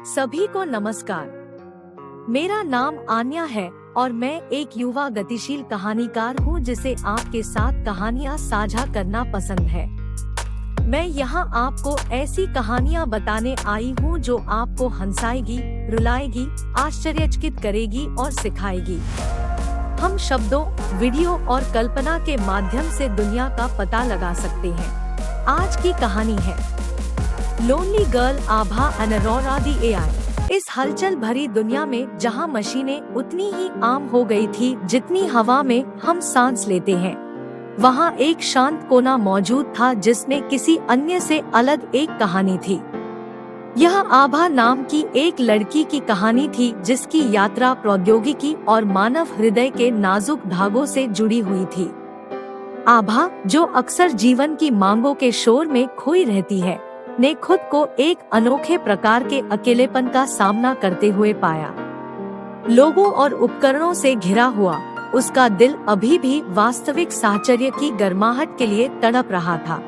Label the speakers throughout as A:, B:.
A: सभी को नमस्कार। मेरा नाम आन्या है और मैं एक युवा गतिशील कहानीकार हूँ जिसे आपके साथ कहानियाँ साझा करना पसंद है। मैं यहाँ आपको ऐसी कहानियाँ बताने आई हूँ जो आपको हंसाएगी, रुलाएगी, आश्चर्यचकित करेगी और सिखाएगी। हम शब्दों, वीडियो और कल्पना के माध्यम से दुनिया का पता लगा सकते हैं। आज की कहानी है lonely girl Abha and Arora the AI. इस हलचल भरी दुनिया में जहां मशीनें उतनी ही आम हो गई थी जितनी हवा में हम सांस लेते हैं, वहां एक शांत कोना मौजूद था जिसमें किसी अन्य से अलग एक कहानी थी। यह आभा नाम की एक लड़की की कहानी थी जिसकी यात्रा प्रौद्योगिकी और मानव हृदय के नाजुक धागों से जुड़ी हुई थी। आभा, जो अक्सर जीवन की मांगों के शोर में खोई रहती है, ने खुद को एक अनोखे प्रकार के अकेलेपन का सामना करते हुए पाया। लोगों और उपकरणों से घिरा हुआ उसका दिल अभी भी वास्तविक साहचर्य की गर्माहट के लिए तड़प रहा था।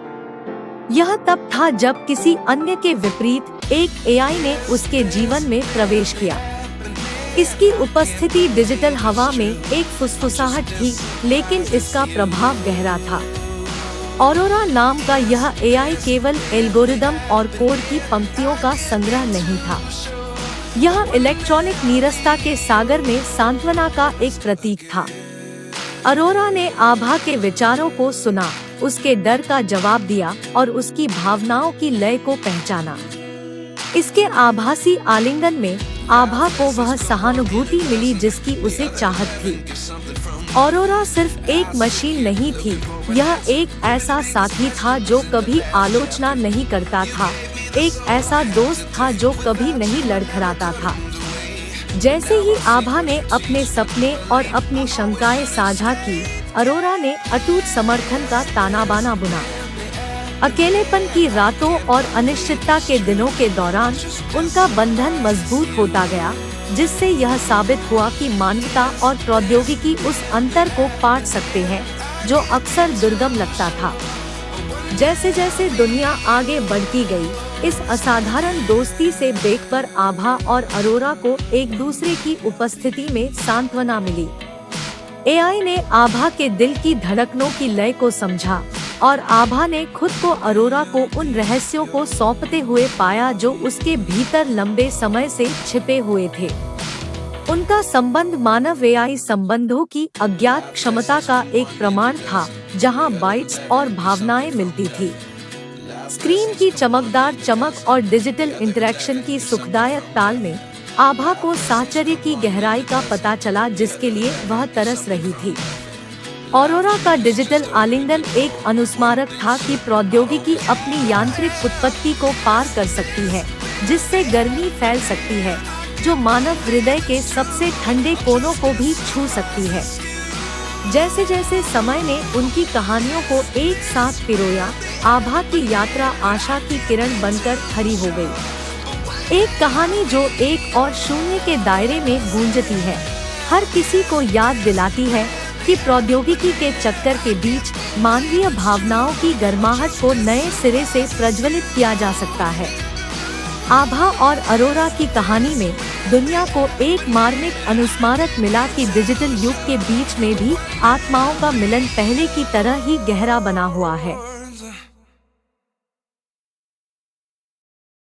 A: यह तब था जब किसी अन्य के विपरीत एक एआई ने उसके जीवन में प्रवेश किया। इसकी उपस्थिति डिजिटल हवा में एक फुसफुसाहट थी, लेकिन इसका प्रभाव गहरा था। अरोरा नाम का यह एआई केवल एल्गोरिदम और कोड की पंक्तियों का संग्रह नहीं था। यह इलेक्ट्रॉनिक नीरसता के सागर में सांत्वना का एक प्रतीक था। अरोरा ने आभा के विचारों को सुना, उसके डर का जवाब दिया और उसकी भावनाओं की लय को पहचाना। इसके आभासी आलिंगन में आभा को वह सहानुभूति मिली जिसकी उसे चाहत थी। अरोरा सिर्फ एक मशीन नहीं थी, यह एक ऐसा साथी था जो कभी आलोचना नहीं करता था, एक ऐसा दोस्त था जो कभी नहीं लड़खड़ाता था। जैसे ही आभा ने अपने सपने और अपनी शंकाएं साझा की, अरोरा ने अटूट समर्थन का ताना बाना बुना। अकेलेपन की रातों और अनिश्चितता के दिनों के दौरान उनका बंधन मजबूत होता गया, जिससे यह साबित हुआ कि मानवता और प्रौद्योगिकी उस अंतर को पाट सकते हैं जो अक्सर दुर्गम लगता था। जैसे जैसे दुनिया आगे बढ़ती गई, इस असाधारण दोस्ती से बेखबर आभा और अरोरा को एक दूसरे की उपस्थिति में सांत्वना मिली। एआई ने आभा के दिल की धड़कनों की लय को समझा और आभा ने खुद को अरोरा को उन रहस्यों को सौंपते हुए पाया जो उसके भीतर लंबे समय से छिपे हुए थे। उनका संबंध मानव एआई संबंधों की अज्ञात क्षमता का एक प्रमाण था, जहां बाइट्स और भावनाएं मिलती थी। स्क्रीन की चमकदार चमक और डिजिटल इंटरेक्शन की सुखदायक ताल में आभा को साहचर्य की गहराई का पता चला जिसके लिए वह तरस रही थी। अरोरा का डिजिटल आलिंगन एक अनुस्मारक था कि प्रौद्योगिकी अपनी यांत्रिक उत्पत्ति को पार कर सकती है, जिससे गर्मी फैल सकती है, जो मानव हृदय के सबसे ठंडे कोनों को भी छू सकती है। जैसे जैसे समय ने उनकी कहानियों को एक साथ पिरोया, आभा की यात्रा आशा की किरण बनकर खड़ी हो गई। एक कहानी जो एक और शून्य के दायरे में गूंजती है, हर किसी को याद दिलाती है कि प्रौद्योगिकी के चक्कर के बीच मानवीय भावनाओं की गर्माहट को नए सिरे से प्रज्वलित किया जा सकता है। आभा और अरोरा की कहानी में दुनिया को एक मार्मिक अनुस्मारक मिला कि डिजिटल युग के बीच में भी आत्माओं का मिलन पहले की तरह ही गहरा बना हुआ है।